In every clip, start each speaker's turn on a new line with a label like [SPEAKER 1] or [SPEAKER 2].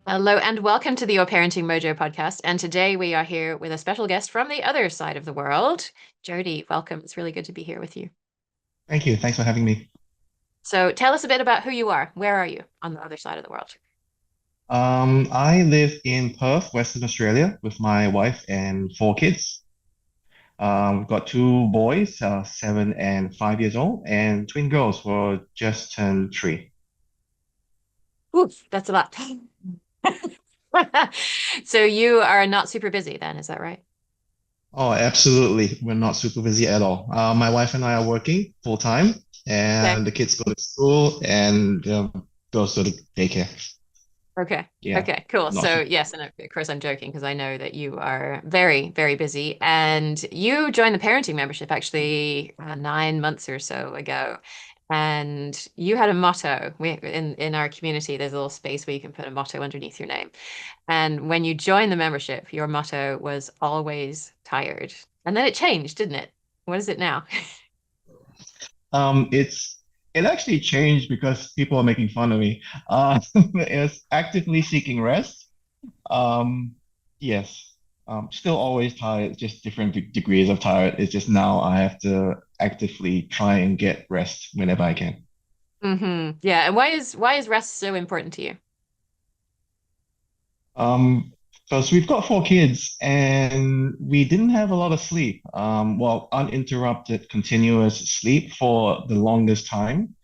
[SPEAKER 1] Hello and welcome to the Your Parenting Mojo podcast. And today we are here with a special guest from the other side of the world. Jody, welcome. It's really good to be here with you.
[SPEAKER 2] Thank you. Thanks for having me.
[SPEAKER 1] So tell us a bit about who you are. Where are you on the other side of the world?
[SPEAKER 2] I live in Perth, Western Australia, with my wife and four kids. We've got two boys, 7 and 5 years old, and twin girls who are just turned 3.
[SPEAKER 1] Oof, that's a lot. So you are not super busy then, is that right?
[SPEAKER 2] Oh, absolutely. We're not super busy at all. My wife and I are working full time,
[SPEAKER 1] Okay.
[SPEAKER 2] and the kids go to school and goes to the daycare.
[SPEAKER 1] Okay.
[SPEAKER 2] Yeah,
[SPEAKER 1] Okay, cool.
[SPEAKER 2] not
[SPEAKER 1] So
[SPEAKER 2] super.
[SPEAKER 1] yes, and of course I'm joking because I know that you are very, very busy and you joined the parenting membership actually 9 months or so ago. And you had a motto. We in our community, there's a little space where you can put a motto underneath your name. And when you joined the membership, your motto was always tired. And then it changed, didn't it? What is it now?
[SPEAKER 2] Um, it's it actually changed because people are making fun of me. It's actively seeking rest. Um, yes. Still always tired, just different degrees of tired. It's just now I have to actively try and get rest whenever I can.
[SPEAKER 1] Yeah. And why is rest so important to you?
[SPEAKER 2] Um, because we've got four kids and we didn't have a lot of sleep. Well, uninterrupted, continuous sleep for the longest time.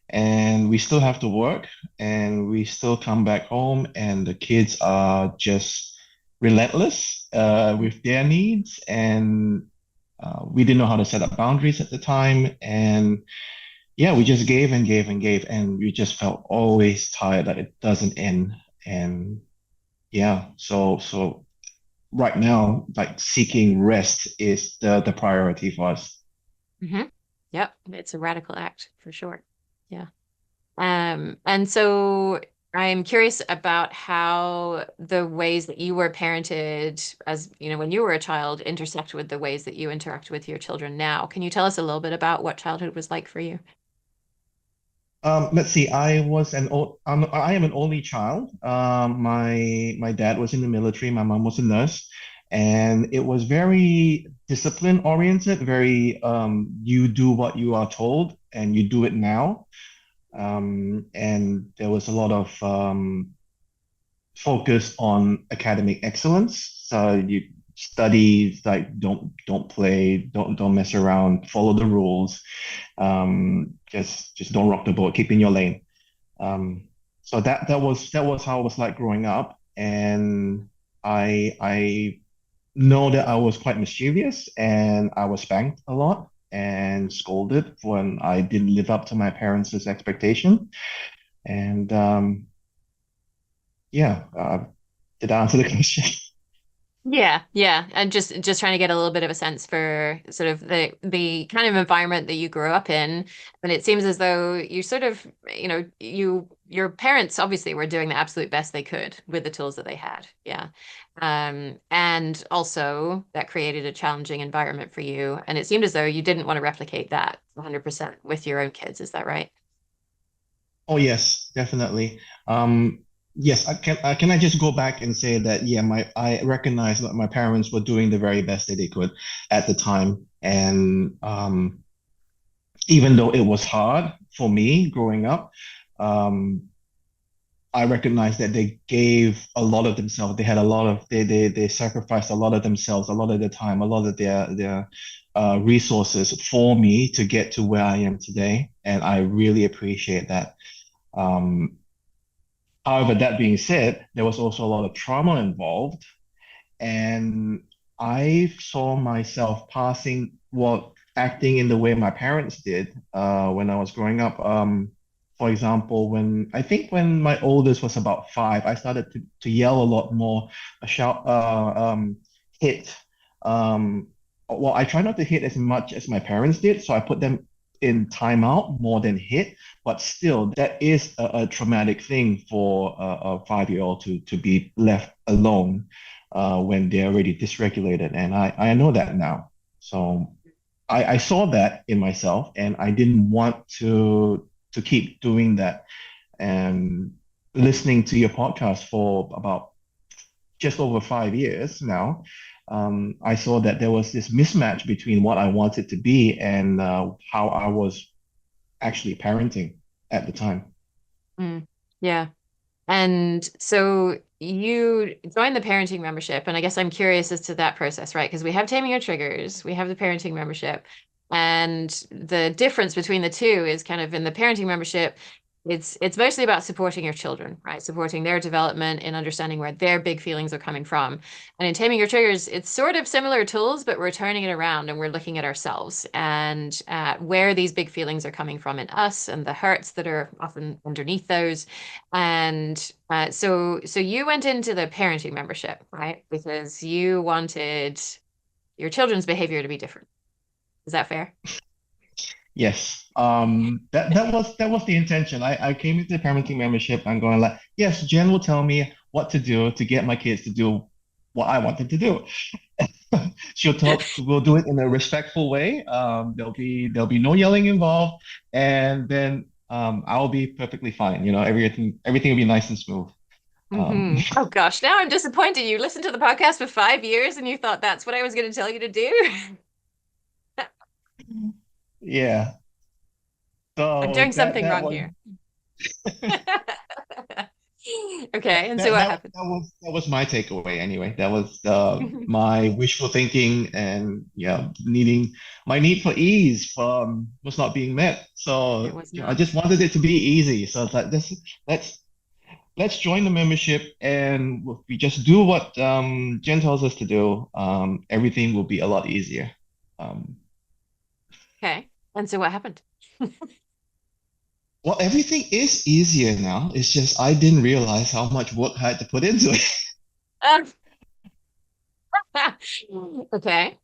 [SPEAKER 2] And we still have to work and we still come back home and the kids are just relentless with their needs and we didn't know how to set up boundaries at the time and yeah, we just gave and gave and gave and we just felt always tired that it doesn't end. And yeah, so right now like seeking rest is the priority for us.
[SPEAKER 1] hmm Yep. It's a radical act for sure. Yeah. And so I'm curious about how the ways that you were parented as, when you were a child intersect with the ways that you interact with your children now. Can you tell us a little bit about what childhood was like for you?
[SPEAKER 2] Let's see. I am an only child. My dad was in the military. My mom was a nurse, and it was very discipline oriented. Very you do what you are told, and you do it now. And there was a lot of focus on academic excellence. So you study like don't play, don't mess around, follow the rules. Just don't rock the boat, keep in your lane. Um, so that was how it was like growing up, and I know that I was quite mischievous, and I was spanked a lot and scolded when I didn't live up to my parents' expectation. And yeah, did I answer the question?
[SPEAKER 1] Yeah, yeah, and just trying to get a little bit of a sense for sort of the kind of environment that you grew up in, and it seems as though you sort of, your parents obviously were doing the absolute best they could with the tools that they had. Yeah. And also that created a challenging environment for you, and it seemed as though you didn't want to replicate that 100% with your own kids. Is that right?
[SPEAKER 2] Oh yes, definitely. Yes, can I just go back and say that yeah, my I recognize that my parents were doing the very best that they could at the time, and even though it was hard for me growing up, um, I recognize that they gave a lot of themselves. They had a lot of they sacrificed a lot of themselves, a lot of their time, a lot of their resources for me to get to where I am today, and I really appreciate that. Um, However, that being said, there was also a lot of trauma involved, and I saw myself acting in the way my parents did when I was growing up. For example, when my oldest was about 5, I started to yell a lot more, shout, hit. Um, well, I try not to hit as much as my parents did, so I put them in timeout more than hit. But still, that is a traumatic thing for a 5-year-old to be left alone when they're already dysregulated. And I know that now. So I saw that in myself and I didn't want to keep doing that. And listening to your podcast for about just over 5 years now, I saw that there was this mismatch between what I wanted to be and how I was actually parenting at the time.
[SPEAKER 1] Mm. Yeah. And so you joined the parenting membership, and I guess I'm curious as to that process, right? Because we have Taming Your Triggers, we have the parenting membership, and the difference between the two is kind of in the parenting membership, it's mostly about supporting your children, right? Supporting their development and understanding where their big feelings are coming from. And in Taming Your Triggers, it's sort of similar tools, but we're turning it around and we're looking at ourselves and where these big feelings are coming from in us and the hurts that are often underneath those. And so you went into the parenting membership, right? Because you wanted your children's behavior to be different. Is that fair?
[SPEAKER 2] Yes, that was the intention. I came into the parenting membership. I'm going like, yes, Jen will tell me what to do to get my kids to do what I want them to do. We'll do it in a respectful way. There'll be no yelling involved, and then I'll be perfectly fine. Everything will be nice and smooth. Um,
[SPEAKER 1] Oh gosh, now I'm disappointed. You listened to the podcast for 5 years and you thought that's what I was going to tell you to do.
[SPEAKER 2] yeah.
[SPEAKER 1] I'm
[SPEAKER 2] So
[SPEAKER 1] doing
[SPEAKER 2] that
[SPEAKER 1] something
[SPEAKER 2] that
[SPEAKER 1] wrong
[SPEAKER 2] was
[SPEAKER 1] here. Okay, and so
[SPEAKER 2] that
[SPEAKER 1] what
[SPEAKER 2] that
[SPEAKER 1] happened?
[SPEAKER 2] that was my takeaway anyway. That was my wishful thinking, and yeah, needing my need for ease was not being met.
[SPEAKER 1] It
[SPEAKER 2] So
[SPEAKER 1] was
[SPEAKER 2] I just
[SPEAKER 1] not.
[SPEAKER 2] wanted it to be easy. So it's like this. Let's let's join the membership, and we just do what Jen tells us to do. Everything will be a lot easier. Um,
[SPEAKER 1] Okay, and so what happened?
[SPEAKER 2] well, everything is easier now. It's just I didn't realize how much work I had to put into it.
[SPEAKER 1] Um, okay.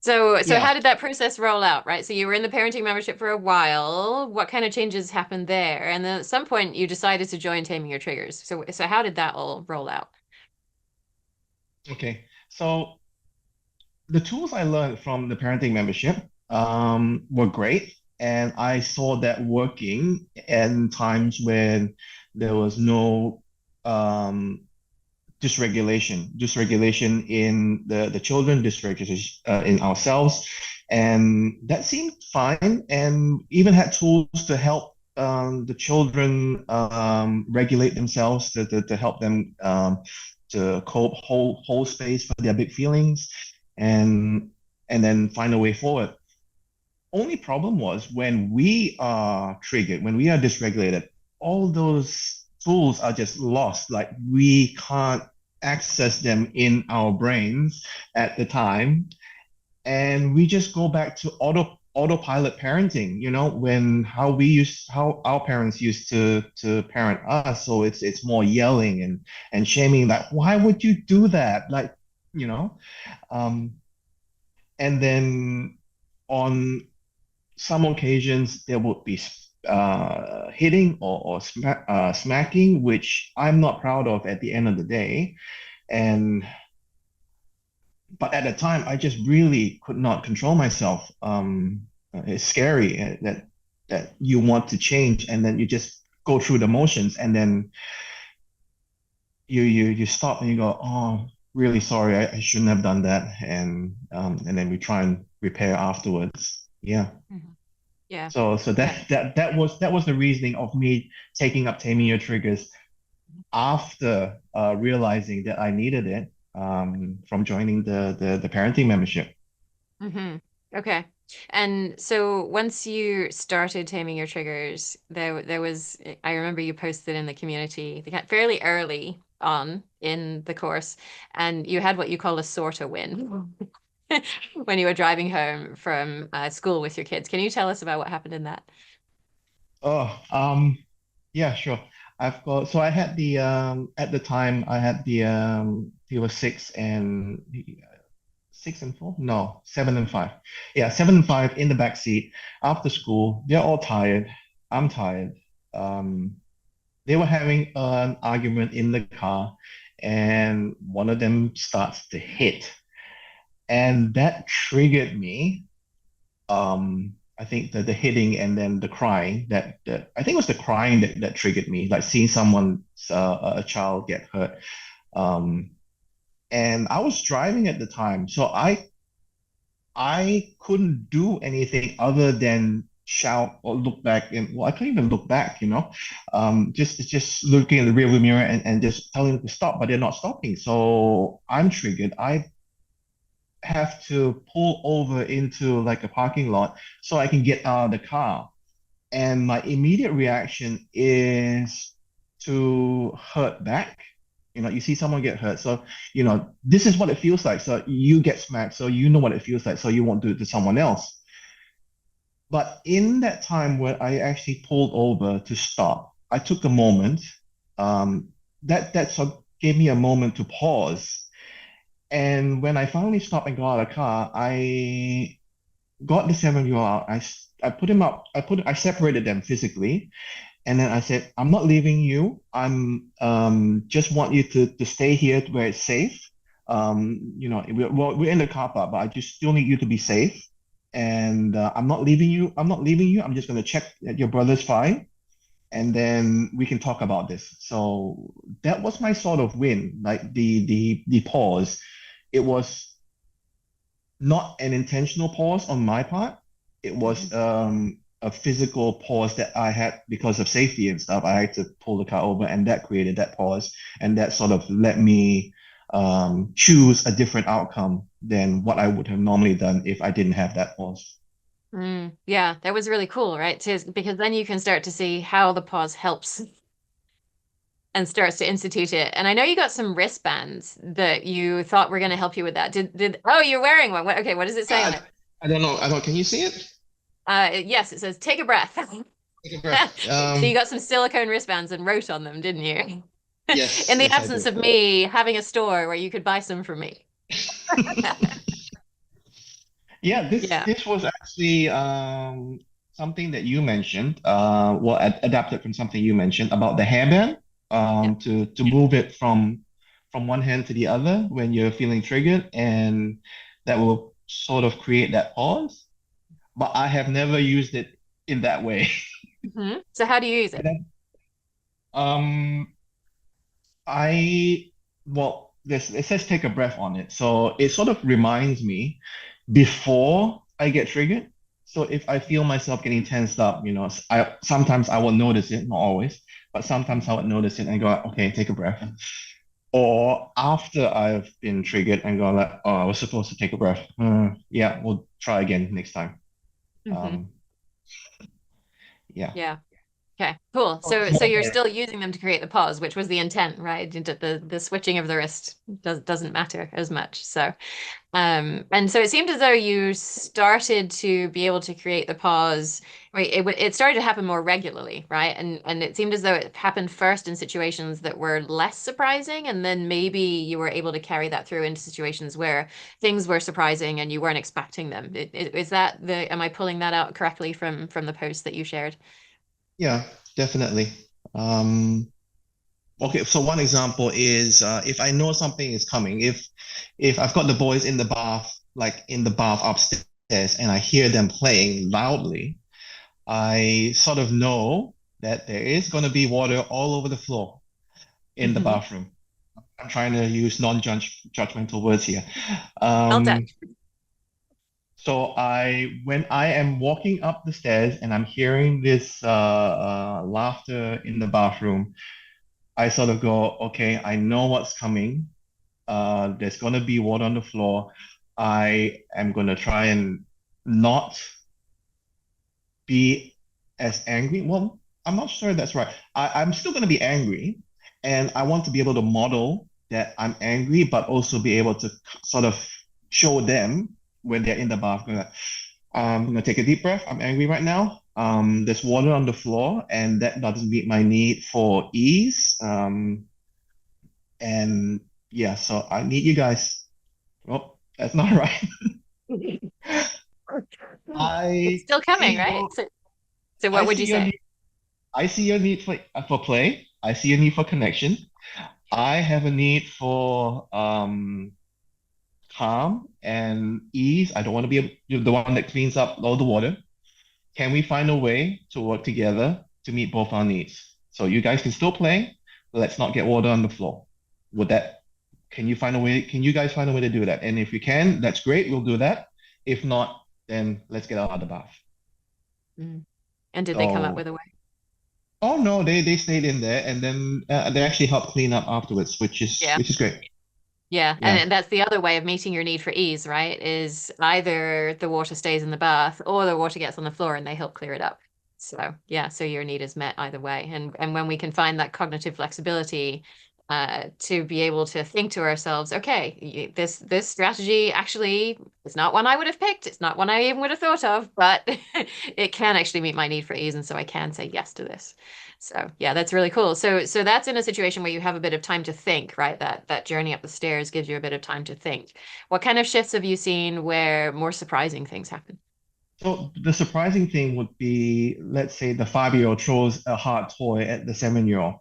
[SPEAKER 1] So
[SPEAKER 2] Yeah.
[SPEAKER 1] how did that process roll out, right? So you were in the parenting membership for a while. What kind of changes happened there? And then at some point you decided to join Taming Your Triggers. So how did that all roll out?
[SPEAKER 2] Okay. So the tools I learned from the parenting membership were great, and I saw that working in times when there was no um, dysregulation in the children, dysregulation in ourselves, and that seemed fine. And even had tools to help the children regulate themselves, to help them to cope, hold space for their big feelings, and and then find a way forward. Only problem was when we are triggered, when we are dysregulated, all those tools are just lost. Like we can't access them in our brains at the time, and we just go back to autopilot parenting. When how our parents used to parent us. So it's more yelling and shaming. Like, why would you do that? Like, you know. Um, and then on some occasions there would be hitting or smacking, which I'm not proud of at the end of the day. And but at the time, I just really could not control myself. It's scary that you want to change, and then you just go through the motions, and then you stop and you go, oh, really sorry, I shouldn't have done that, and then we try and repair afterwards. Yeah.
[SPEAKER 1] Mhm. Yeah.
[SPEAKER 2] So
[SPEAKER 1] Yeah.
[SPEAKER 2] that was the reasoning of me taking up Taming Your Triggers after realizing that I needed it from joining the parenting membership.
[SPEAKER 1] hmm Okay. And so once you started taming your triggers, there was I remember you posted in the community fairly early on in the course, and you had what you call a sorta win when you were driving home from school with your kids. Can you tell us about what happened in that?
[SPEAKER 2] Oh, yeah, sure. I had the at the time I had the he was 6 and 4? No, 7 and 5. Yeah, 7 and 5 in the back seat after school. They're all tired. I'm tired. Um, they were having an argument in the car, and one of them starts to hit, and that triggered me. I think the hitting and then the crying that I think it was the crying that triggered me, like seeing someone, a child get hurt. Um, and I was driving at the time, so I couldn't do anything other than shout or look back, and well, I couldn't even look back, just looking in the rearview mirror and just telling them to stop, but they're not stopping. So I'm triggered. I have to pull over into like a parking lot so I can get out of the car. And my immediate reaction is to hurt back. You see someone get hurt. So, this is what it feels like. So you get smacked. So you know what it feels like. So you won't do it to someone else. But in that time where I actually pulled over to stop, I took a moment. Um, that sort of gave me a moment to pause. And when I finally stopped and got out of the car, I got the 7-year-old out. I put him up. I separated them physically, and then I said, "I'm not leaving you. I'm just want you to stay here where it's safe. We're in the car park, but I just still need you to be safe. And I'm not leaving you. I'm not leaving you. I'm just gonna check that your brother's fine, and then we can talk about this." So that was my sort of win, like the pause. It was not an intentional pause on my part. It was
[SPEAKER 1] Mhm.
[SPEAKER 2] a physical pause that I had because of safety and stuff. I had to pull the car over, and that created that pause, and that sort of let me choose a different outcome than what I would have normally done if I didn't have that pause.
[SPEAKER 1] Yeah, that was really cool, right? Because then you can start to see how the pause helps and starts to institute it. And I know you got some wristbands that you thought were going to help you with that. Oh, you're wearing one. Okay, what does it say on
[SPEAKER 2] I,
[SPEAKER 1] it?
[SPEAKER 2] I don't know. I don't. Can you see it?
[SPEAKER 1] Yes, it says take a breath.
[SPEAKER 2] Take a breath.
[SPEAKER 1] So you got some silicone wristbands and wrote on them, didn't you? In
[SPEAKER 2] Yes,
[SPEAKER 1] the
[SPEAKER 2] yes, I
[SPEAKER 1] absence
[SPEAKER 2] did.
[SPEAKER 1] of me having a store where you could buy some for me.
[SPEAKER 2] Yeah, this
[SPEAKER 1] Yeah.
[SPEAKER 2] this was actually something that you mentioned, adapted from something you mentioned about the hairband,
[SPEAKER 1] Yeah.
[SPEAKER 2] to move it from one hand to the other when you're feeling triggered, and that will sort of create that pause. But I have never used it in that way.
[SPEAKER 1] So how do you use
[SPEAKER 2] And
[SPEAKER 1] it?
[SPEAKER 2] then, um, I this it says take a breath on it, so it sort of reminds me before I get triggered. So if I feel myself getting tensed up, I sometimes I will notice it, not always, but sometimes I would notice it and go, okay, take a breath. Or after I've been triggered and go like, oh, I was supposed to take a breath. Yeah, we'll try again next time.
[SPEAKER 1] Hmm.
[SPEAKER 2] Um, yeah.
[SPEAKER 1] Yeah. Okay, cool.
[SPEAKER 2] So it's
[SPEAKER 1] So
[SPEAKER 2] more
[SPEAKER 1] you're
[SPEAKER 2] for
[SPEAKER 1] still using them to create the pause, which was the intent, right? The switching of the wrist doesn't matter as much. And so it seemed as though you started to be able to create the pause. Right, it started to happen more regularly, right? And it seemed as though it happened first in situations that were less surprising, and then maybe you were able to carry that through into situations where things were surprising and you weren't expecting them. Is that am I pulling that out correctly from the post that you shared?
[SPEAKER 2] Yeah, definitely. Um, Okay, so one example is if I know something is coming, if I've got the boys in the bath, like in the bath upstairs, and I hear them playing loudly, I sort of know that there is going to be water all over the floor in the
[SPEAKER 1] Hmm.
[SPEAKER 2] bathroom. I'm trying to use non-judgmental words here.
[SPEAKER 1] Well done.
[SPEAKER 2] Um, so when I am walking up the stairs and I'm hearing this laughter in the bathroom, I sort of go, okay, I know what's coming. There's gonna be water on the floor. I am gonna try and not be as angry. Well, I'm not sure that's right. I'm still gonna be angry, and I want to be able to model that I'm angry, but also be able to sort of show them when they're in the bath. I'm gonna take a deep breath. I'm angry right now. There's water on the floor, and that doesn't meet my need for ease. And yeah, so I need you guys. Oh, that's not right.
[SPEAKER 1] It's
[SPEAKER 2] I
[SPEAKER 1] still coming,
[SPEAKER 2] see
[SPEAKER 1] right?
[SPEAKER 2] your
[SPEAKER 1] So
[SPEAKER 2] I
[SPEAKER 1] what would
[SPEAKER 2] see
[SPEAKER 1] you
[SPEAKER 2] your
[SPEAKER 1] say?
[SPEAKER 2] need I see your need for play. I see your need for connection. I have a need for calm and ease. I don't want to be the one that cleans up all the water. can we find a way to work together to meet both our needs? So you guys can still play, but let's not get water on the floor. Would that, can you find a way, can you guys find a way to do that? And if you can, that's great, we'll do that. If not, then let's get out of the bath.
[SPEAKER 1] Mm. And did they come up with
[SPEAKER 2] So,
[SPEAKER 1] a way?
[SPEAKER 2] oh no, they stayed in there and then they actually helped clean up afterwards,
[SPEAKER 1] Yeah.
[SPEAKER 2] which is great.
[SPEAKER 1] Yeah,
[SPEAKER 2] Yeah.
[SPEAKER 1] and that's the other way of meeting your need for ease, right? Is either the water stays in the bath or the water gets on the floor and they help clear it up. So yeah, so your need is met either way. And when we can find that cognitive flexibility to be able to think to ourselves, okay, this strategy actually is not one I would have picked. It's not one I even would have thought of, but it can actually meet my need for ease, and so I can say yes to this. So yeah, that's really cool. So that's in a situation where you have a bit of time to think, right? That journey up the stairs gives you a bit of time to think. What kind of shifts have you seen where more surprising things happen?
[SPEAKER 2] So the surprising thing would be, let's say the 5-year-old throws a hard toy at the 7-year-old.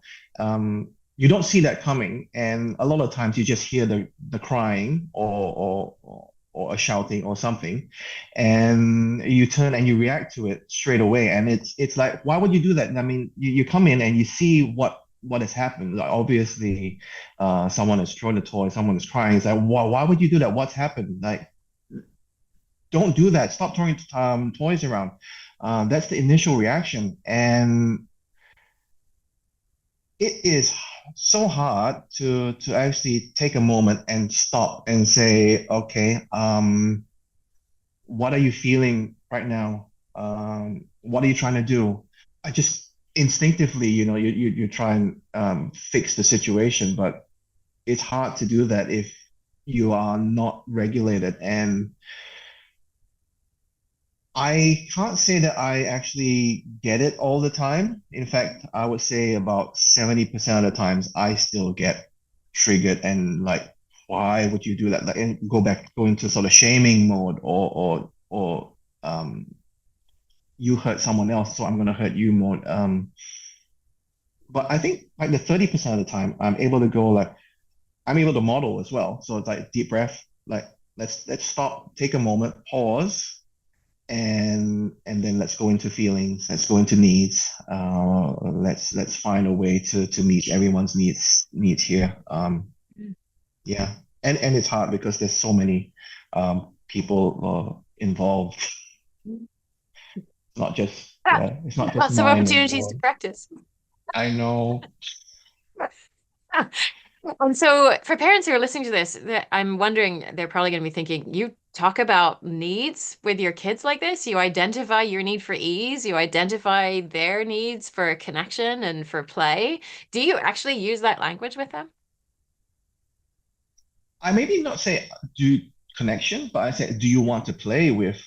[SPEAKER 2] You don't see that coming, and a lot of times you just hear the crying or a shouting or something, and you turn and you react to it straight away. And it's like, why would you do that? I mean, you come in and you see what has happened. Like obviously, someone has thrown a toy, someone is crying. It's like, why would you do that? What's happened? Like don't do that. Stop throwing toys around. That's the initial reaction. And it is so hard to actually take a moment and stop and say, okay, what are you feeling right now? What are you trying to do? I just instinctively, you try and fix the situation, but it's hard to do that if you are not regulated. And I can't say that I actually get it all the time. In fact, I would say about 70% of the times I still get triggered and like, why would you do that? Like, and go into sort of shaming mode or you hurt someone else, so I'm gonna hurt you mode. But I think like the 30% of the time I'm able to go like, I'm able to model as well. So it's like deep breath, like let's stop, take a moment, pause, and then let's go into feelings, let's go into needs, let's find a way to meet everyone's needs here. Yeah, and it's hard because there's so many people involved. Not just
[SPEAKER 1] Ah,
[SPEAKER 2] yeah, it's not just
[SPEAKER 1] lots of
[SPEAKER 2] mine and
[SPEAKER 1] opportunities to
[SPEAKER 2] yours.
[SPEAKER 1] practice.
[SPEAKER 2] I know.
[SPEAKER 1] And so, for parents who are listening to this, I'm wondering, they're probably going to be thinking, you talk about needs with your kids like this. You identify your need for ease, you identify their needs for connection and for play. Do you actually use that language with them?
[SPEAKER 2] I maybe not say do connection, but I said, do you want to play with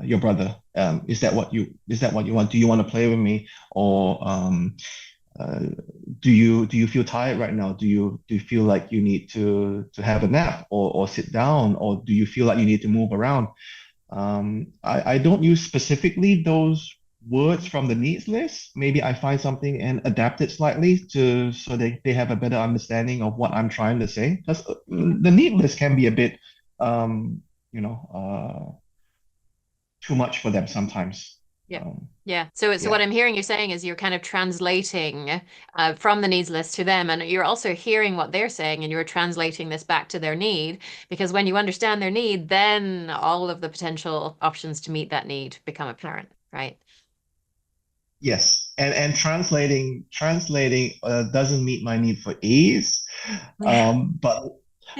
[SPEAKER 2] your brother? Is that what you want? Do you want to play with me? Or uh, do you feel tired right now? Do you feel like you need to have a nap or sit down? Or do you feel like you need to move around? I don't use specifically those words from the needs list. Maybe I find something and adapt it slightly to so they have a better understanding of what I'm trying to say. Because the need list can be a bit, um, you know, too much for them sometimes.
[SPEAKER 1] Yeah.
[SPEAKER 2] Um,
[SPEAKER 1] Yeah. So what
[SPEAKER 2] yeah.
[SPEAKER 1] I'm hearing you saying is you're kind of translating from the needs list to them, and you're also hearing what they're saying, and you're translating this back to their need. Because when you understand their need, then all of the potential options to meet that need become apparent, right?
[SPEAKER 2] Yes, and translating doesn't meet my need for ease.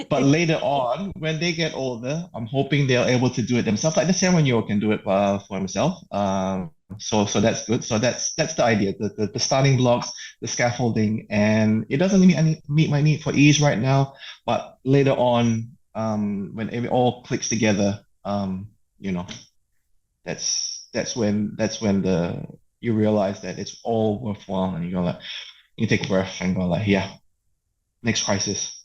[SPEAKER 2] But later on, when they get older, I'm hoping they're able to do it themselves. Like the 7-year-old can do it for himself. So that's good. So that's the idea, the starting blocks, the scaffolding, and it doesn't meet my need for ease right now. But later on, when it all clicks together, you know, that's when the you realize that it's all worthwhile, and you go like you take a breath and go like, yeah, next crisis.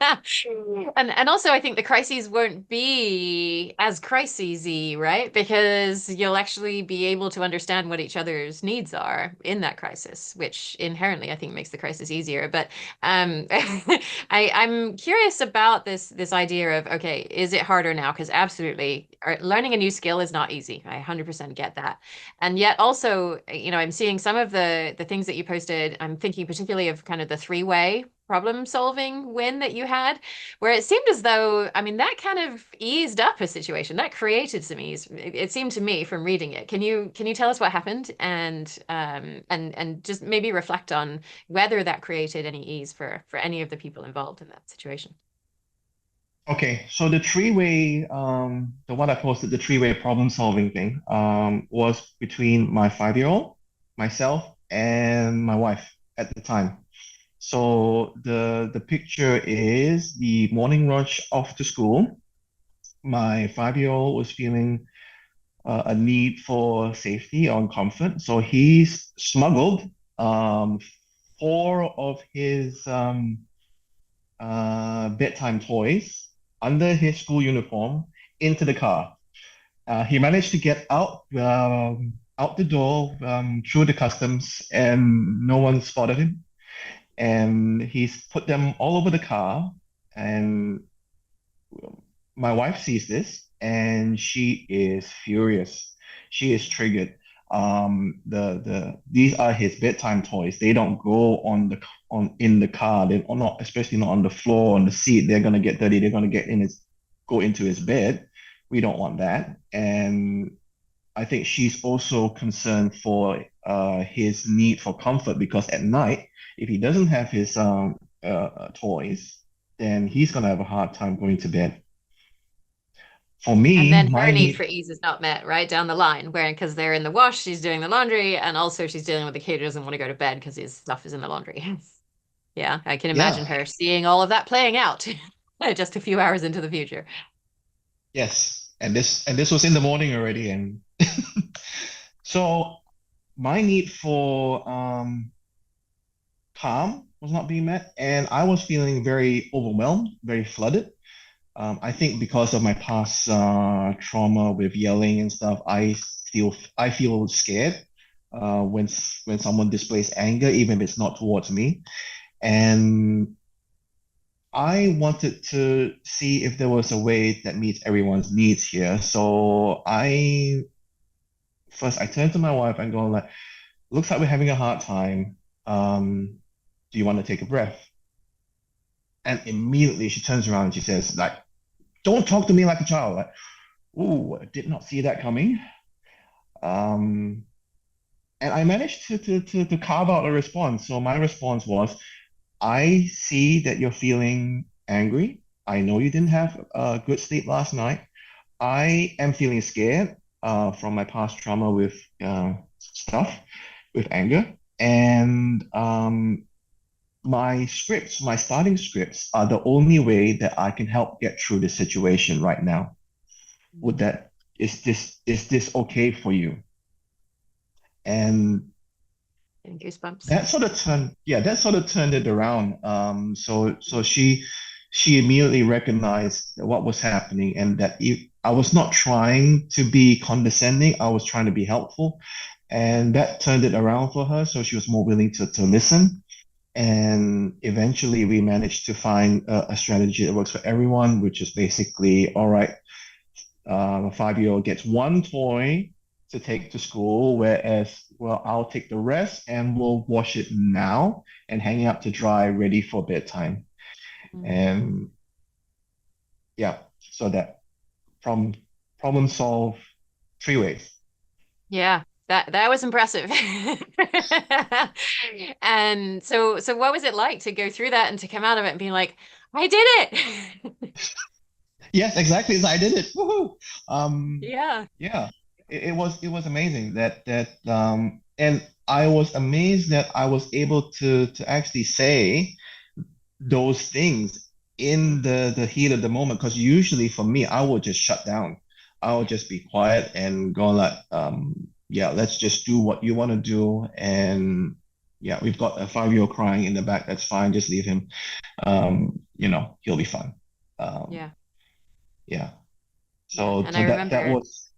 [SPEAKER 1] And also I think the crises won't be as crisisy, right? Because you'll actually be able to understand what each other's needs are in that crisis, which inherently I think makes the crisis easier. But I'm curious about this idea of, okay, is it harder now? Because absolutely, learning a new skill is not easy. I 100% get that. And yet also, I'm seeing some of the things that you posted. I'm thinking particularly of kind of the three-way problem solving win that you had, where it seemed as though, I mean, that kind of eased up a situation. That created some ease. It seemed to me from reading it. Can you tell us what happened and just maybe reflect on whether that created any ease for any of the people involved in that situation?
[SPEAKER 2] Okay, so the one I posted, the three-way problem solving thing, was between my 5-year-old, myself, and my wife at the time. So the picture is the morning rush off to school. My 5-year-old was feeling a need for safety or comfort, so he's smuggled um, four of his bedtime toys under his school uniform into the car. He managed to get out the door through the customs, and no one spotted him. And he's put them all over the car. And my wife sees this, and she is furious. She is triggered. The these are his bedtime toys. They don't go on in the car. They're not, especially not on the floor, on the seat. They're gonna get dirty. They're gonna go into his bed. We don't want that. And I think she's also concerned for his need for comfort, because at night, if he doesn't have his toys, then he's gonna have a hard time going to bed. For
[SPEAKER 1] And
[SPEAKER 2] me,
[SPEAKER 1] then her
[SPEAKER 2] my
[SPEAKER 1] need
[SPEAKER 2] need,
[SPEAKER 1] for ease is not met, right? Down the line, where because they're in the wash, she's doing the laundry, and also she's dealing with the kid who doesn't want to go to bed because his stuff is in the laundry. Yeah, I can imagine
[SPEAKER 2] yeah,
[SPEAKER 1] her seeing all of that playing out just a few hours into the future.
[SPEAKER 2] yes, and this was in the morning already, and so my need for calm was not being met, and I was feeling very overwhelmed, very flooded. I think because of my past trauma with yelling and stuff, I feel scared when someone displays anger, even if it's not towards me. And I wanted to see if there was a way that meets everyone's needs here. So I turned to my wife and go like, looks like we're having a hard time. Do you want to take a breath? And immediately she turns around and she says, like, don't talk to me like a child. Like, ooh, I did not see that coming. Um, and I managed to carve out a response. So my response was, I see that you're feeling angry. I know you didn't have a good sleep last night. I am feeling scared from my past trauma with stuff, with anger. And my starting scripts are the only way that I can help get through the situation right now. Would that is this okay for you? And
[SPEAKER 1] Getting goosebumps.
[SPEAKER 2] that sort of turned it around. So she immediately recognized what was happening, and that I was not trying to be condescending. I was trying to be helpful, and that turned it around for her. So she was more willing to listen. And eventually, we managed to find a strategy that works for everyone, which is basically, all right, a 5-year-old gets one toy to take to school, whereas, well, I'll take the rest and we'll wash it now and hang it up to dry, ready for bedtime.
[SPEAKER 1] Mm.
[SPEAKER 2] And yeah, so that problem problem solve three ways.
[SPEAKER 1] Yeah, that was impressive. And so what was it like to go through that and to come out of it and being like, I did it?
[SPEAKER 2] Yes, exactly as I did it. Woohoo! Um,
[SPEAKER 1] Yeah.
[SPEAKER 2] yeah, it was amazing and I was amazed that I was able to actually say those things in the heat of the moment. Because usually for me, I would just shut down. I would
[SPEAKER 1] Yeah.
[SPEAKER 2] just be quiet and go like, yeah, let's just do what you want to do, and yeah, we've got a 5-year-old crying in the back. That's fine. Just leave him. He'll be fine. Um,
[SPEAKER 1] Yeah.
[SPEAKER 2] yeah.
[SPEAKER 1] Yeah.
[SPEAKER 2] So
[SPEAKER 1] And I
[SPEAKER 2] so that
[SPEAKER 1] remember,
[SPEAKER 2] was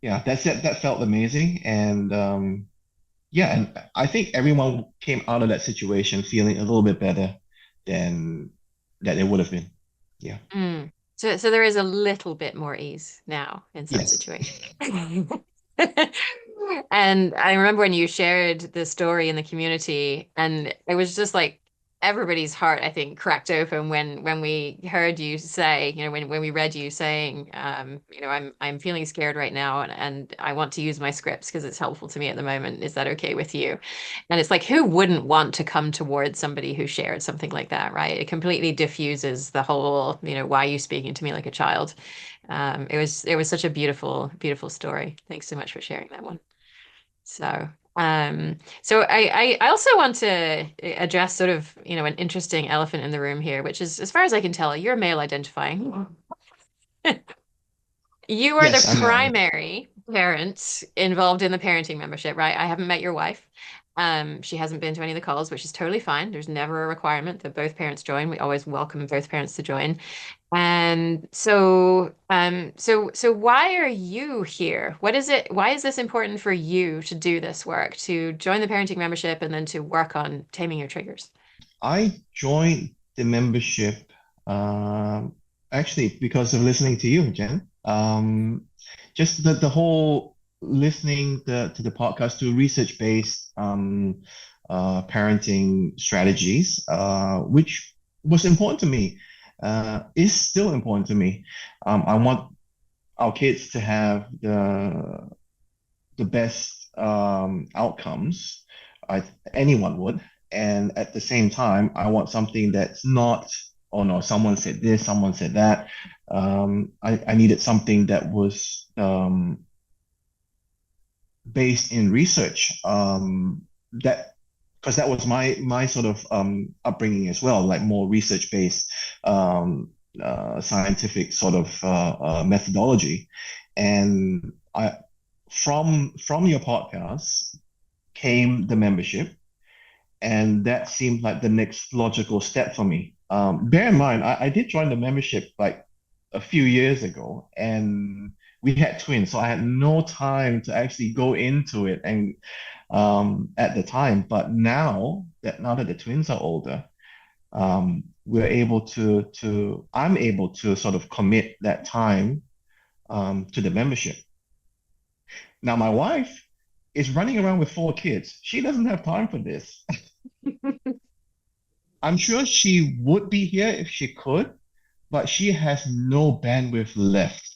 [SPEAKER 2] yeah, that's it. That felt amazing, and yeah, and I think everyone came out of that situation feeling a little bit better than that it would have been. Yeah.
[SPEAKER 1] mm, so there is a little bit more ease now in some
[SPEAKER 2] Yes.
[SPEAKER 1] situations. And I remember when you shared the story in the community, and it was just like everybody's heart, I think, cracked open when we heard you say, when we read you saying, I'm feeling scared right now, and I want to use my scripts because it's helpful to me at the moment. Is that okay with you? And it's like, who wouldn't want to come towards somebody who shared something like that, right? It completely diffuses the whole, why are you speaking to me like a child? It was such a beautiful, beautiful story. Thanks so much for sharing that one. So, so I also want to address sort of, an interesting elephant in the room here, which is, as far as I can tell, you're male identifying. You are the
[SPEAKER 2] Yes, I'm male.
[SPEAKER 1] primary parent involved in the parenting membership, right? I haven't met your wife. She hasn't been to any of the calls, which is totally fine. There's never a requirement that both parents join. We always welcome both parents to join. And so why are you here? What is it? Why is this important for you to do this work, to join the parenting membership and then to work on taming your triggers?
[SPEAKER 2] I joined the membership um, actually because of listening to you, Jen. Just the whole listening to the podcast to research-based parenting strategies, which was important to me, is still important to me. I want our kids to have the best outcomes I anyone would. And at the same time, I want something that's not, oh no, someone said this, someone said that. I needed something that was based in research. That because that was my sort of upbringing as well, like more research based, scientific sort of methodology. And I from your podcast came the membership, and that seemed like the next logical step for me. Bear in mind, I did join the membership like a few years ago, and we had twins, so I had no time to actually go into it and at the time. But now that the twins are older, we're able to I'm able to sort of commit that time to the membership. Now, my wife is running around with 4 kids. She doesn't have time for this. I'm sure she would be here if she could, but she has no bandwidth left.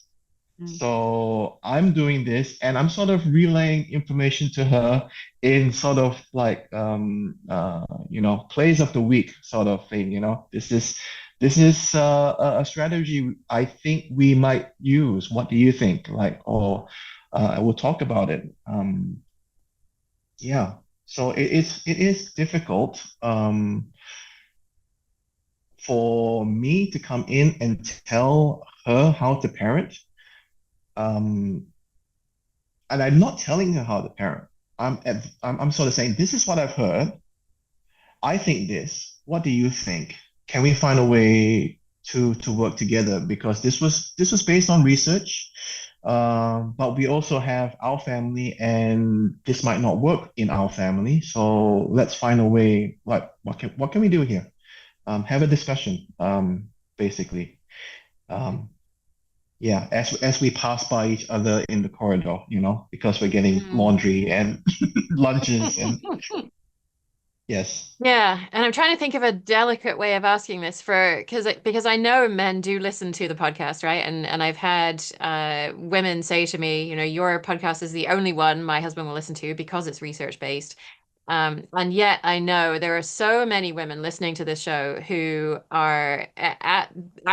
[SPEAKER 1] Mm.
[SPEAKER 2] So I'm doing this and I'm sort of relaying information to her in sort of like plays of the week sort of thing, This is a strategy I think we might use. What do you think? Like, or we'll talk about it. Yeah. So it is difficult for me to come in and tell her how to parent. Um, and I'm not telling her how to parent. I'm sort of saying, this is what I've heard. I think this. What do you think? Can we find a way to work together? Because this was based on research, but we also have our family, and this might not work in our family. So let's find a way. Like, what can we do here? Have a discussion, basically. Um, yeah, as we pass by each other in the corridor, because we're getting
[SPEAKER 1] Mm.
[SPEAKER 2] laundry and lunches and yes.
[SPEAKER 1] Yeah, and I'm trying to think of a delicate way of asking this for because I know men do listen to the podcast, right? And I've had women say to me, your podcast is the only one my husband will listen to because it's research based. And yet I know there are so many women listening to this show who are at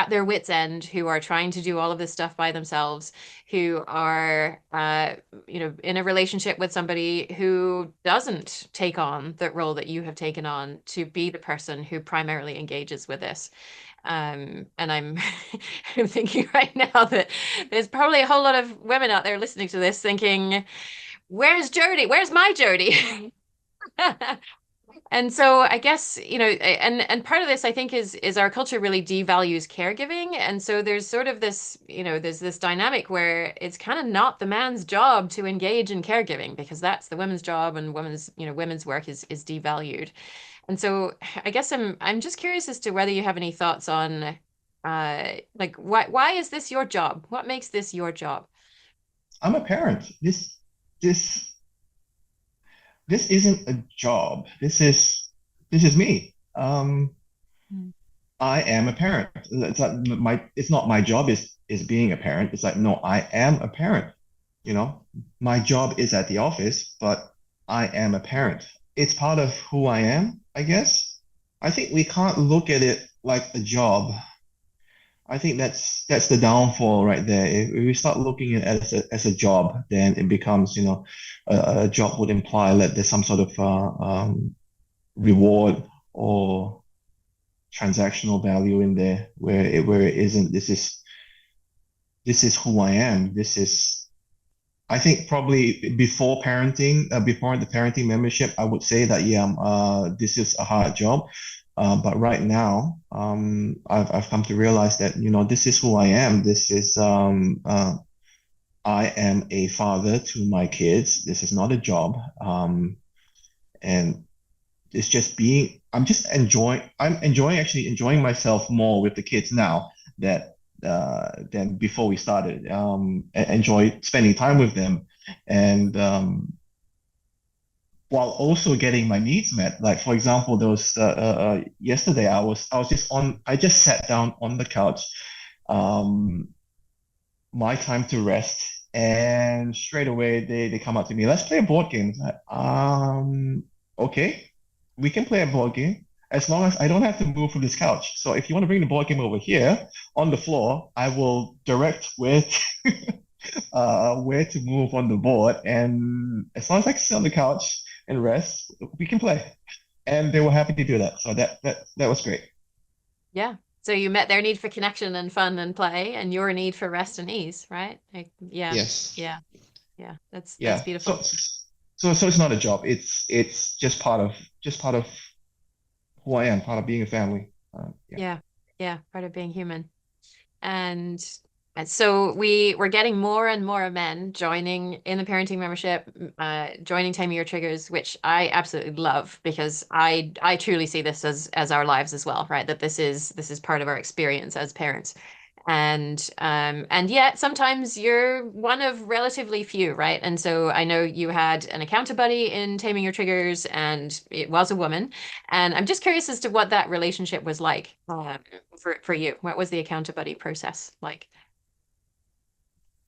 [SPEAKER 1] their wits' end, who are trying to do all of this stuff by themselves, who are in a relationship with somebody who doesn't take on the role that you have taken on to be the person who primarily engages with this. And I'm I'm thinking right now that there's probably a whole lot of women out there listening to this thinking, where's Jody? Where's my Jody? And so I guess, and part of this I think is our culture really devalues caregiving. And so there's sort of this, there's this dynamic where it's kind of not the man's job to engage in caregiving because that's the women's job and women's work is devalued. And so I guess I'm just curious as to whether you have any thoughts on like why is this your job? What makes this your job?
[SPEAKER 2] I'm a parent. This this isn't a job. This is me.
[SPEAKER 1] Mm.
[SPEAKER 2] I am a parent. It's not my job is being a parent. It's like no, I am a parent. You know, my job is at the office, but I am a parent. It's part of who I am, I guess. I think we can't look at it like a job. I think that's the downfall right there. If we start looking at it as a job, then it becomes, a job would imply that there's some sort of reward or transactional value in there where it isn't. This is who I am. I think probably before parenting, before the parenting membership, I would say that yeah, this is a hard job. But right now, I've come to realize that this is who I am. I am a father to my kids. This is not a job. And it's just being. I'm enjoying actually enjoying myself more with the kids now that than before we started. Enjoy spending time with them, and while also getting my needs met. Like for example, there was yesterday I just sat down on the couch, um, my time to rest, and straight away they come up to me, let's play a board game. It's like, okay, we can play a board game as long as I don't have to move from this couch. So if you want to bring the board game over here on the floor, I will direct where to move on the board, and as long as I can sit on the couch and rest, we can play. And they were happy to do that. So that was great.
[SPEAKER 1] Yeah. So you met their need for connection and fun and play and your need for rest and ease, right? Like, yeah.
[SPEAKER 2] Yes.
[SPEAKER 1] Yeah. Yeah. That's
[SPEAKER 2] Yeah.
[SPEAKER 1] beautiful.
[SPEAKER 2] So it's not a job. It's just part of who I am, part of being a family. Yeah.
[SPEAKER 1] Yeah. Yeah. Part of being human. And so we're getting more and more men joining in the parenting membership, joining Taming Your Triggers, which I absolutely love because I truly see this as our lives as well, right? That this is part of our experience as parents. And yet sometimes you're one of relatively few, right? And so I know you had an account buddy in Taming Your Triggers, and it was a woman. And I'm just curious as to what that relationship was like for you. What was the account buddy process like?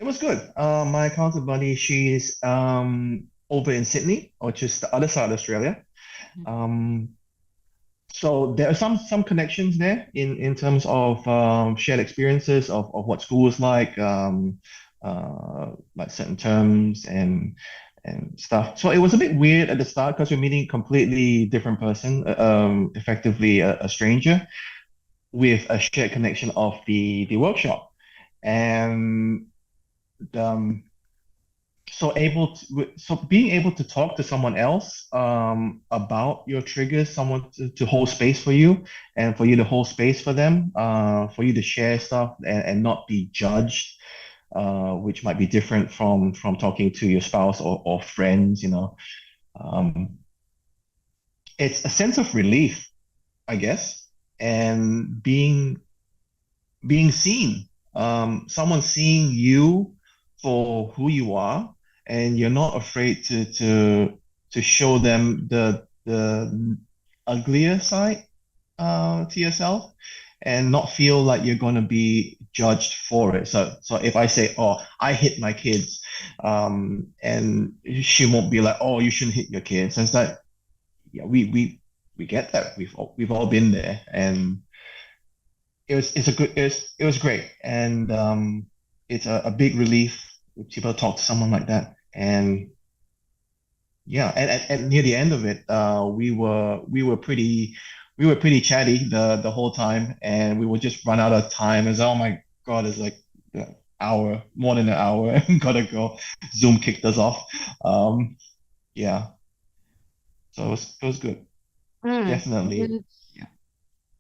[SPEAKER 2] It was good. My accountant buddy, she's over in Sydney, or just the other side of Australia. Um, So there are some connections there in terms of shared experiences of what school is like certain terms and stuff. So it was a bit weird at the start because we're meeting a completely different person, effectively a stranger with a shared connection of the workshop, and um, so being able to talk to someone else about your triggers, someone to hold space for you, and for you to hold space for them, for you to share stuff and not be judged, which might be different from talking to your spouse or friends. Um, it's a sense of relief, I guess, and being seen. Someone seeing you for who you are, and you're not afraid to show them the uglier side to yourself, and not feel like you're gonna be judged for it. So if I say, "Oh, I hit my kids," and she won't be like, "Oh, you shouldn't hit your kids." And it's like, yeah, we get that. We've all been there, and it was great, and it's a big relief to be able to talk to someone like that. And yeah, and near the end of it, we were pretty chatty the whole time, and we would just run out of time. It's, oh my God, it's like an hour, more than an hour. Gotta go. Zoom kicked us off. Yeah, so it was good.
[SPEAKER 1] Mm.
[SPEAKER 2] definitely. Yeah.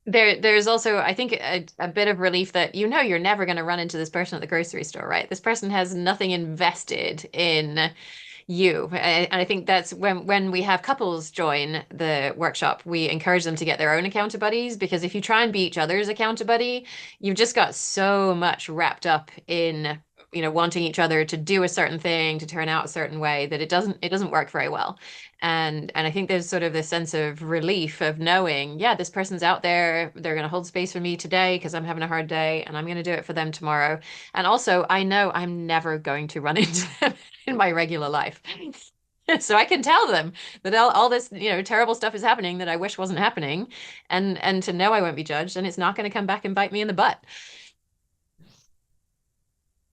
[SPEAKER 1] There's also, I think, a bit of relief that you're never going to run into this person at the grocery store, right? This person has nothing invested in you. And I think that's when we have couples join the workshop, we encourage them to get their own account buddies because if you try and be each other's account buddy, you've just got so much wrapped up in, wanting each other to do a certain thing, to turn out a certain way that it doesn't work very well. And I think there's sort of this sense of relief of knowing, yeah, this person's out there, they're going to hold space for me today because I'm having a hard day and I'm going to do it for them tomorrow. And also, I know I'm never going to run into them in my regular life. So I can tell them that all this, terrible stuff is happening that I wish wasn't happening, and to know I won't be judged and it's not going to come back and bite me in the butt.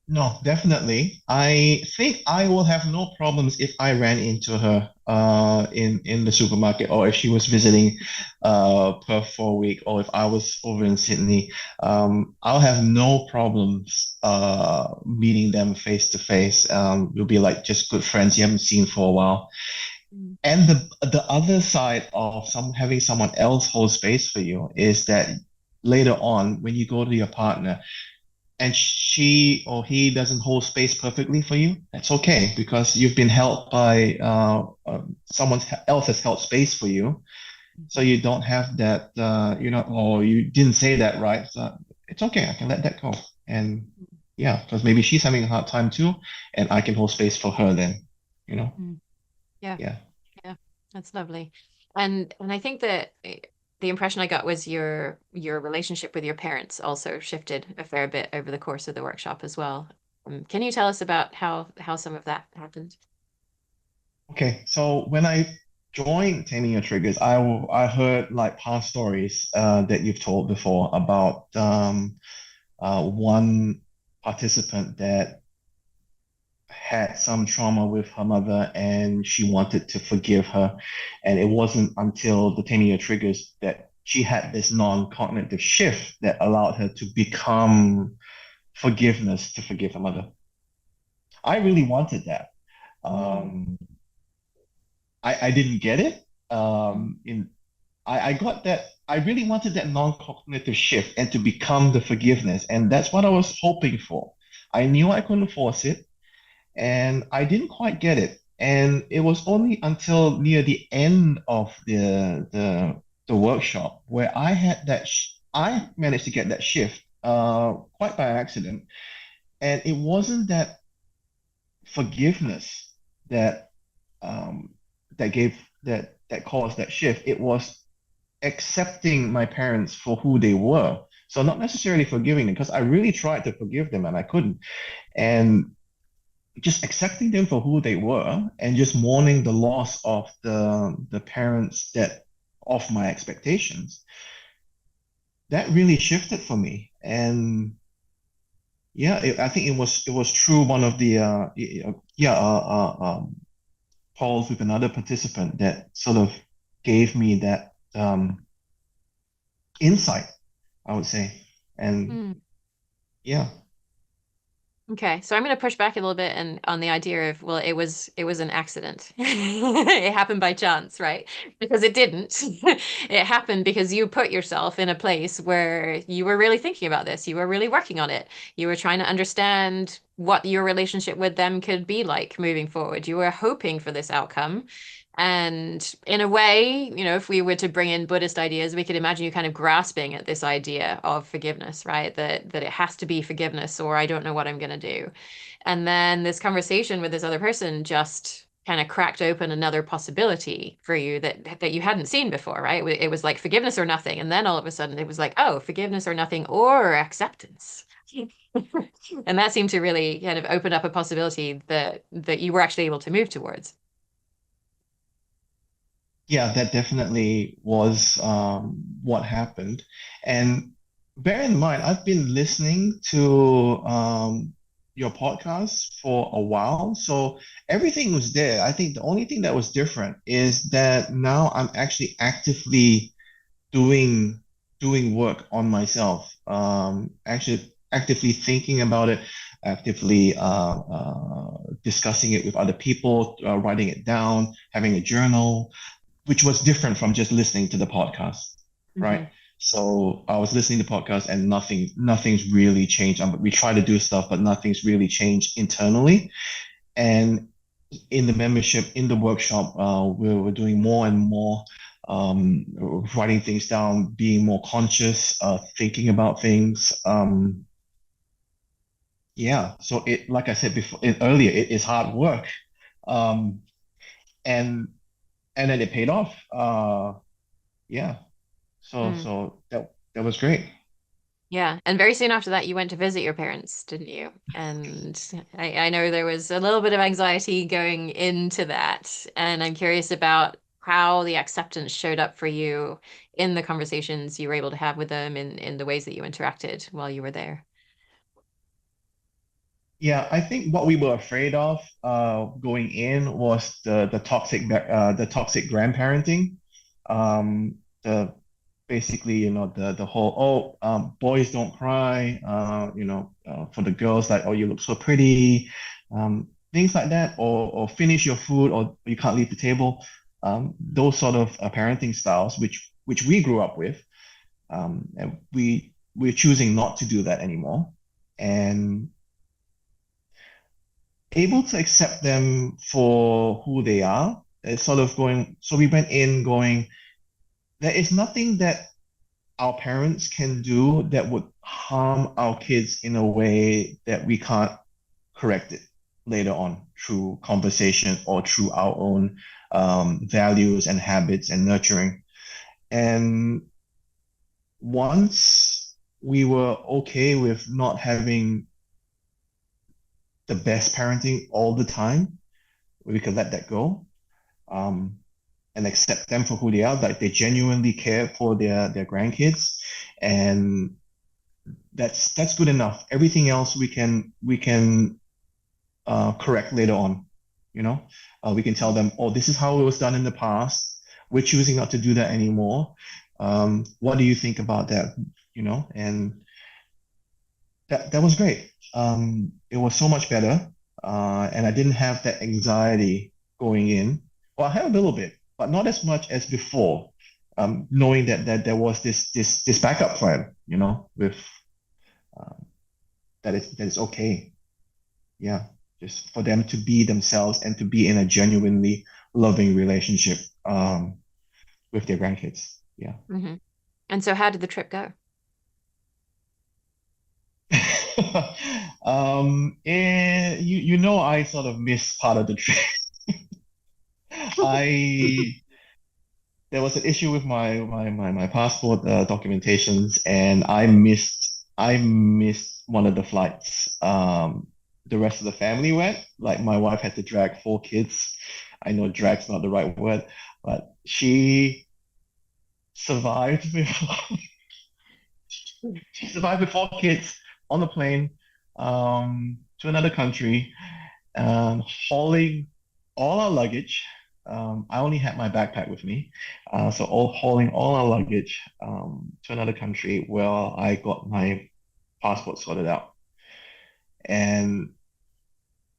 [SPEAKER 2] No, definitely. I think I will have no problems if I ran into her in the supermarket or if she was visiting Perth for a week or if I was over in Sydney. I'll have no problems meeting them face to face. We'll be like just good friends you haven't seen for a while.
[SPEAKER 1] Mm.
[SPEAKER 2] And the other side of having someone else hold space for you is that later on when you go to your partner and she or he doesn't hold space perfectly for you, that's okay because you've been helped by someone else has held space for you. So you don't have that, or you didn't say that right. So it's okay. I can let that go. And yeah, because maybe she's having a hard time too, and I can hold space for her then, you know?
[SPEAKER 1] Mm. Yeah.
[SPEAKER 2] Yeah.
[SPEAKER 1] Yeah, that's lovely. And I think that the impression I got was your relationship with your parents also shifted a fair bit over the course of the workshop as well. Can you tell us about how some of that happened?
[SPEAKER 2] Okay. So when I joined Taming Your Triggers, I heard like past stories that you've told before about one participant that had some trauma with her mother and she wanted to forgive her. And it wasn't until the 10-year triggers that she had this non-cognitive shift that allowed her to become forgiveness to forgive her mother. I really wanted that.
[SPEAKER 1] Mm,
[SPEAKER 2] Um, I didn't get it.
[SPEAKER 1] mm,
[SPEAKER 2] I got that. I really wanted that non-cognitive shift and to become the forgiveness. And that's what I was hoping for. I knew I couldn't force it. And I didn't quite get it. And it was only until near the end of the workshop where I managed to get that shift quite by accident. And it wasn't that forgiveness that um, that gave that caused that shift. It was accepting my parents for who they were. So not necessarily forgiving them, because I really tried to forgive them and I couldn't. And just accepting them for who they were and just mourning the loss of the parents that of my expectations, that really shifted for me. And yeah, I think it was true one of the calls with another participant that sort of gave me that insight, I would say. And
[SPEAKER 1] mm.
[SPEAKER 2] yeah,
[SPEAKER 1] Okay, so I'm going to push back a little bit and on the idea of, well, it was an accident. It happened by chance, right? Because it didn't. It happened because you put yourself in a place where you were really thinking about this. You were really working on it. You were trying to understand what your relationship with them could be like moving forward. You were hoping for this outcome. And in a way, if we were to bring in Buddhist ideas, we could imagine you kind of grasping at this idea of forgiveness, right? That it has to be forgiveness, or I don't know what I'm going to do. And then this conversation with this other person just kind of cracked open another possibility for you that you hadn't seen before, right? It was like forgiveness or nothing, and then all of a sudden it was like, oh, forgiveness or nothing, or acceptance. And that seemed to really kind of open up a possibility that you were actually able to move towards.
[SPEAKER 2] yeah, that definitely was what happened. And bear in mind, I've been listening to your podcast for a while, so everything was there. I think the only thing that was different is that now I'm actually actively doing doing work on myself. Actually, actively thinking about it, actively discussing it with other people, writing it down, having a journal which was different from just listening to the podcast, right?
[SPEAKER 1] Hmm.
[SPEAKER 2] So I was listening to podcasts and nothing's really changed. We try to do stuff, but nothing's really changed internally. And in the membership, in the workshop, we're doing more and more, writing things down, being more conscious, thinking about things. Yeah. So like I said before, earlier, it is hard work. Um, and and then it paid off. Yeah. So that was great.
[SPEAKER 1] Yeah, and very soon after that, you went to visit your parents, didn't you? And I know there was a little bit of anxiety going into that, and I'm curious about how the acceptance showed up for you in the conversations you were able to have with them in the ways that you interacted while you were there.
[SPEAKER 2] Yeah, I think what we were afraid of going in was the toxic grandparenting. The basically, the whole boys don't cry, for the girls like, oh, you look so pretty, things like that, or finish your food, or you can't leave the table. Those sort of parenting styles, which we grew up with, and we're choosing not to do that anymore. And able to accept them for who they are. It's sort of going, so we went in going, there is nothing that our parents can do that would harm our kids in a way that we can't correct it later on through conversation or through our own values and habits and nurturing. And once we were okay with not having the best parenting all the time, we could let that go. Um, and accept them for who they are. Like they genuinely care for their grandkids, and that's good enough. Everything else we can correct later on. You know, we can tell them, oh, this is how it was done in the past. We're choosing not to do that anymore. What do you think about that? And that was great. It was so much better, and I didn't have that anxiety going in. Well, I had a little bit, but not as much as before. Knowing that there was this backup plan, with um, that is okay. Yeah, just for them to be themselves and to be in a genuinely loving relationship with their grandkids. Yeah.
[SPEAKER 1] Hmm. And so, how did the trip go?
[SPEAKER 2] I sort of missed part of the trip. I There was an issue with my passport documentations, and I missed one of the flights. The rest of the family went. Like my wife had to drag four kids. I know drag's not the right word, but she survived before she survived with four kids on the plane to another country, hauling all our luggage. I only had my backpack with me, so hauling all our luggage to another country where I got my passport sorted out. And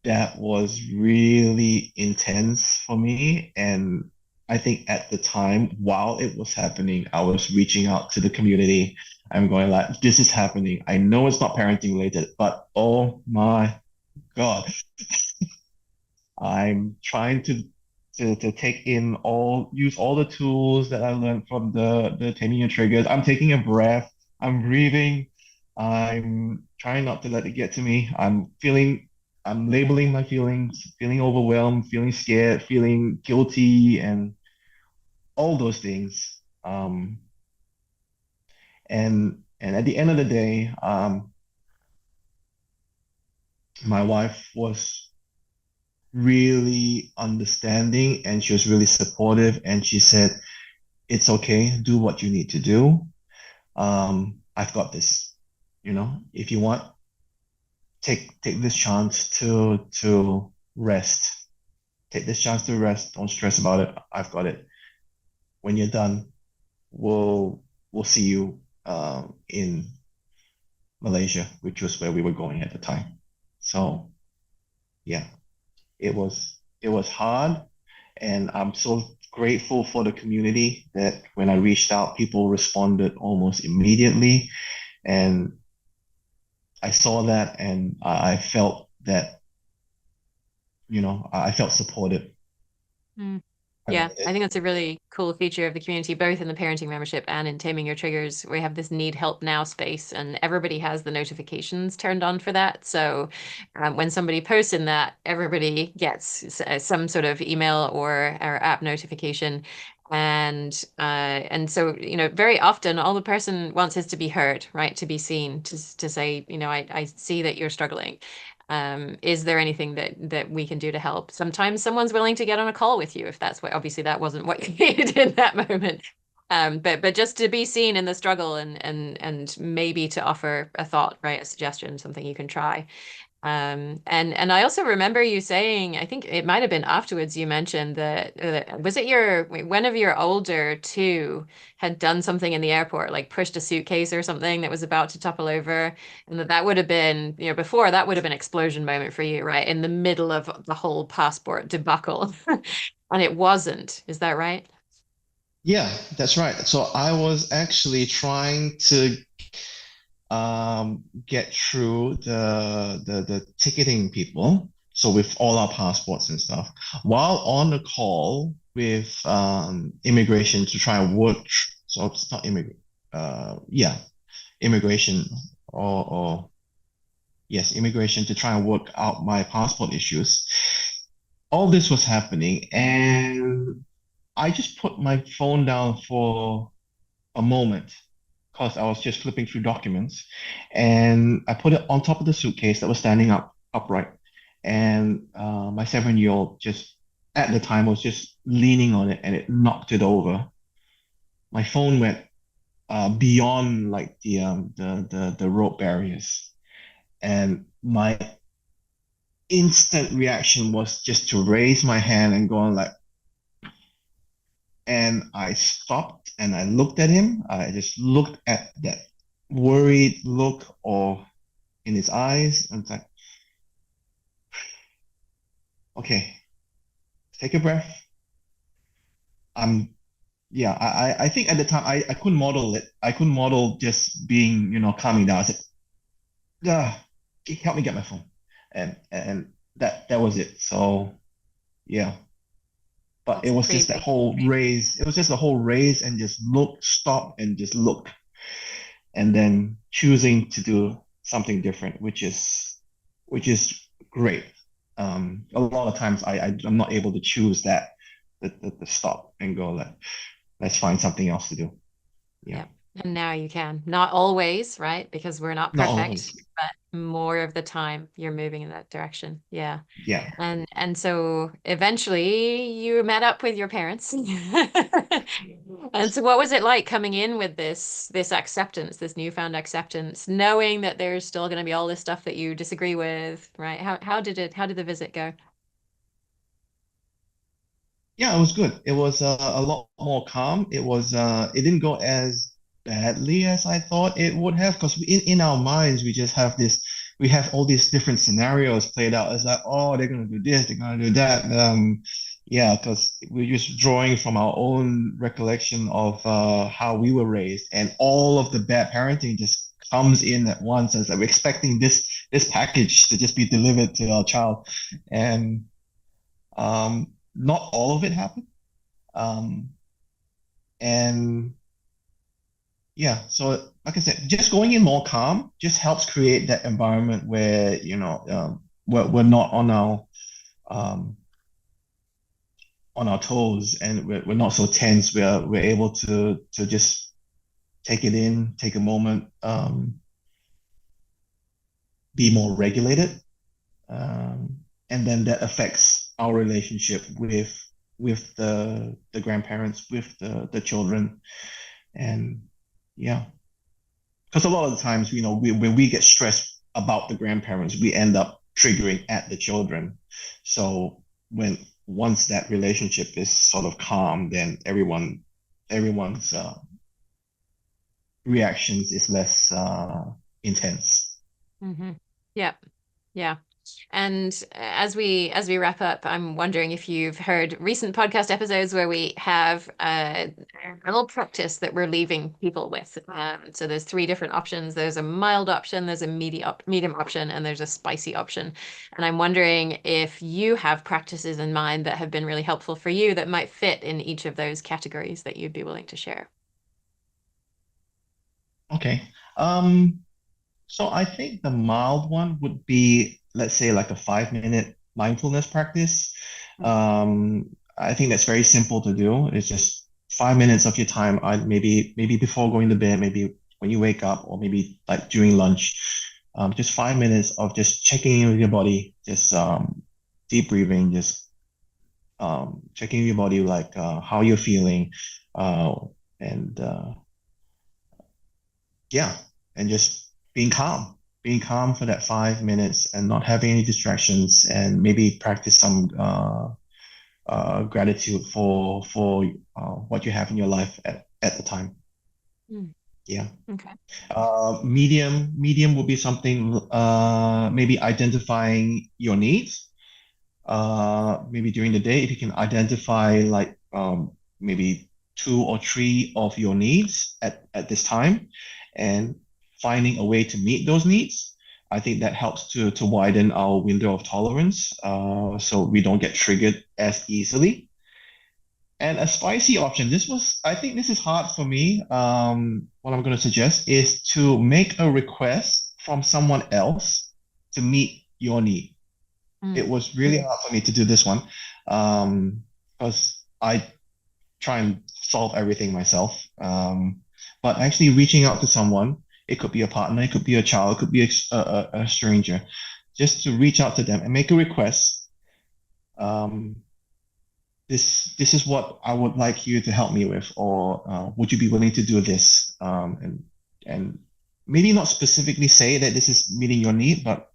[SPEAKER 2] that was really intense for me. And I think at the time, while it was happening, I was reaching out to the community. I'm going like, this is happening. I know it's not parenting related, but oh my God, I'm trying to use all the tools that I learned from the Taming Your Triggers. I'm taking a breath. I'm breathing. I'm trying not to let it get to me. I'm labeling my feelings, feeling overwhelmed, feeling scared, feeling guilty, and all those things. And at the end of the day, my wife was really understanding and she was really supportive, and she said, it's okay, do what you need to do. I've got this. If you want, take this chance to rest. Take this chance to rest. Don't stress about it. I've got it. When you're done, we'll see you in Malaysia, which was where we were going at the time. So yeah, it was hard, and I'm so grateful for the community that when I reached out, people responded almost immediately. And I saw that and I felt that, I felt supported.
[SPEAKER 1] Mm.
[SPEAKER 2] I mean,
[SPEAKER 1] Yeah, I think that's a really cool feature of the community, both in the parenting membership and in Taming Your Triggers. We have this need help now space, and everybody has the notifications turned on for that. So when somebody posts in that, everybody gets some sort of email or app notification. And so, very often all the person wants is to be heard, right? To be seen, to say, I see that you're struggling. Is there anything that we can do to help? Sometimes someone's willing to get on a call with you if that's what, obviously that wasn't what you needed in that moment. But just to be seen in the struggle and maybe to offer a thought, right? A suggestion, something you can try. And I also remember you saying, I think it might have been afterwards you mentioned that was it one of your older two had done something in the airport, like pushed a suitcase or something that was about to topple over, and that would have been, before that would have been an explosion moment for you, right? In the middle of the whole passport debacle. And it wasn't. Is that right?
[SPEAKER 2] yeah, that's right. So I was actually trying to get through the ticketing people. So with all our passports and stuff, while on the call with immigration to try and work. So it's not yeah, immigration or yes, immigration to try and work out my passport issues. All this was happening, and I just put my phone down for a moment because I was just flipping through documents, and I put it on top of the suitcase that was standing up upright, and my 7-year-old just at the time was just leaning on it, and it knocked it over. My phone went beyond like the rope barriers, and my instant reaction was just to raise my hand and go on like, and I stopped and I looked at him. I just looked at that worried look or in his eyes and it's like, okay, take a breath. I'm yeah, I think at the time I couldn't model it. I couldn't model just being, calming down. I said, ah, help me get my phone. And that was it. So yeah. But it
[SPEAKER 1] That's a
[SPEAKER 2] was
[SPEAKER 1] pretty
[SPEAKER 2] just that
[SPEAKER 1] big.
[SPEAKER 2] whole raise. It was just the whole raise and just look, stop and just look. And then choosing to do something different, which is great. A lot of times I'm not able to choose that the stop and go like let's find something else to do. Yeah,
[SPEAKER 1] Yeah. And now you can. Not always, right? Because we're not
[SPEAKER 2] not
[SPEAKER 1] perfect,
[SPEAKER 2] always.
[SPEAKER 1] but more of the time you're moving in that direction. Yeah.
[SPEAKER 2] Yeah,
[SPEAKER 1] And so eventually you met up with your parents. And so what was it like coming in with this acceptance, this newfound acceptance, knowing that there's still going to be all this stuff that you disagree with, right? How did the visit go?
[SPEAKER 2] yeah, it was good. It was a lot more calm. It didn't go as badly as I thought it would have because in our minds we have all these different scenarios played out. It's like, oh, they're gonna do this, they're gonna do that. Yeah, because we're just drawing from our own recollection of how we were raised, and all of the bad parenting just comes in at once. As like we're expecting this package to just be delivered to our child, and not all of it happened. Um, and yeah, so like I said, just going in more calm just helps create that environment where, we're not um, on our toes and we're not so tense. We're able to just take it in, take a moment, be more regulated. And then that affects our relationship with the grandparents, with the children. And yeah, because a lot of the times, when we get stressed about the grandparents, we end up triggering at the children. So when once that relationship is sort of calm, then everyone's reactions is less intense.
[SPEAKER 1] Hmm. Yeah. Yeah. And as we wrap up, I'm wondering if you've heard recent podcast episodes where we have a little practice that we're leaving people with. So there's three different options. There's a mild option, there's a medium option, and there's a spicy option. And I'm wondering if you have practices in mind that have been really helpful for you that might fit in each of those categories that you'd be willing to share.
[SPEAKER 2] Okay. So I think the mild one would be, let's say, like a 5 minute mindfulness practice. I think that's very simple to do. It's just 5 minutes of your time. I maybe before going to bed, maybe when you wake up, or maybe like during lunch. Just 5 minutes of just checking in with your body, just deep breathing, just checking your body, like how you're feeling, uh, and yeah, and just being calm for that 5 minutes and not having any distractions, and maybe practice some gratitude for what you have in your life at the time.
[SPEAKER 1] Mm,
[SPEAKER 2] Yeah.
[SPEAKER 1] okay.
[SPEAKER 2] Medium would be something, maybe identifying your needs. Maybe during the day, if you can identify like maybe two or three of your needs at this time, and finding a way to meet those needs. I think that helps to widen our window of tolerance, so we don't get triggered as easily. And a spicy option. I think this is hard for me. What I'm going to suggest is to make a request from someone else to meet your need. It
[SPEAKER 1] Mm,
[SPEAKER 2] was really hard for me to do this one, because I try and solve everything myself. But actually reaching out to someone, it could be a partner, it could be a child, it could be a stranger, just to reach out to them and make a request. Um, this is what I would like you to help me with, or would you be willing to do this? And maybe not specifically say that this is meeting your need, but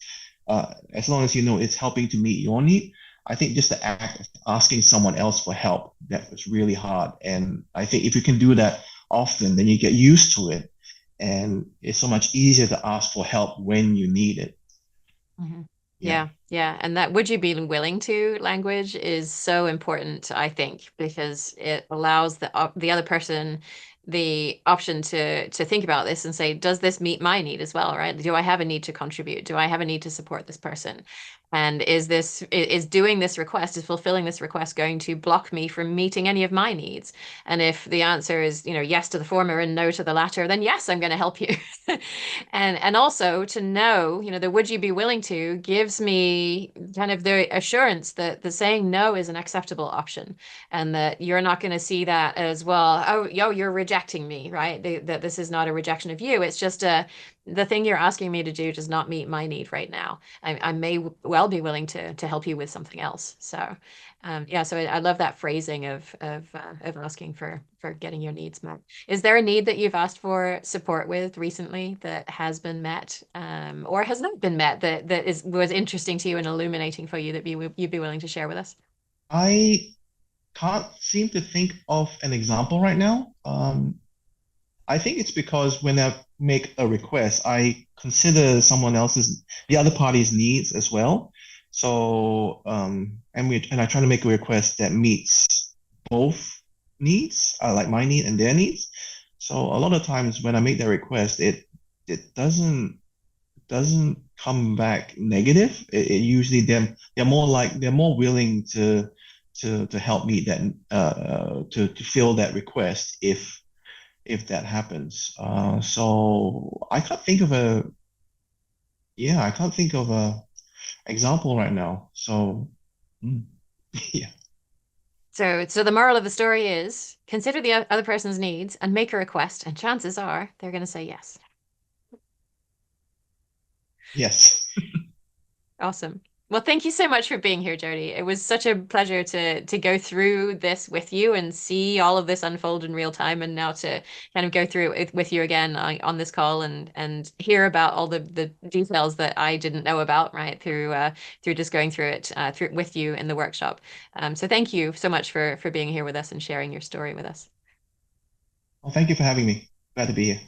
[SPEAKER 2] as long as you know it's helping to meet your need. I think just the act of asking someone else for help, that was really hard. And I think if you can do that often, then you get used to it. And it's so much easier to ask for help when you need it.
[SPEAKER 1] mhm.
[SPEAKER 2] Yeah.
[SPEAKER 1] Yeah, yeah. And that would you be willing to language is so important, I think, because it allows the other person the option to think about this and say, does this meet my need as well, right? Do I have a need to contribute? Do I have a need to support this person? And is doing this request, is fulfilling this request going to block me from meeting any of my needs? And if the answer is, yes to the former and no to the latter, then yes, I'm going to help you. And also to know, the would you be willing to gives me kind of the assurance that the saying no is an acceptable option, and that you're not going to see that as, well, oh, you're rejecting me, right? That this is not a rejection of you. It's just the thing you're asking me to do does not meet my need right now. I may well be willing to help you with something else. So yeah, so I love that phrasing of asking for getting your needs met. Is there a need that you've asked for support with recently that has been met, or has not been met, that was interesting to you and illuminating for you, that you'd be willing to share with us?
[SPEAKER 2] I can't seem to think of an example right now. I think it's because when I make a request, I consider the other party's needs as well. So, and I try to make a request that meets both needs, like my need and their needs. So a lot of times when I make that request, it doesn't come back negative. It usually they're more willing to help me that to fill that request if that happens. So I can't think of a example right now. So mm, yeah.
[SPEAKER 1] So the moral of the story is consider the other person's needs and make a request, and chances are they're going to say yes.
[SPEAKER 2] Yes.
[SPEAKER 1] Awesome. Well, thank you so much for being here, Jody. It was such a pleasure to go through this with you and see all of this unfold in real time, and now to kind of go through it with you again on this call, and hear about all the details that I didn't know about, right, through just going through it through with you in the workshop. So thank you so much for being here with us and sharing your story with us.
[SPEAKER 2] Well, thank you for having me. Glad to be here.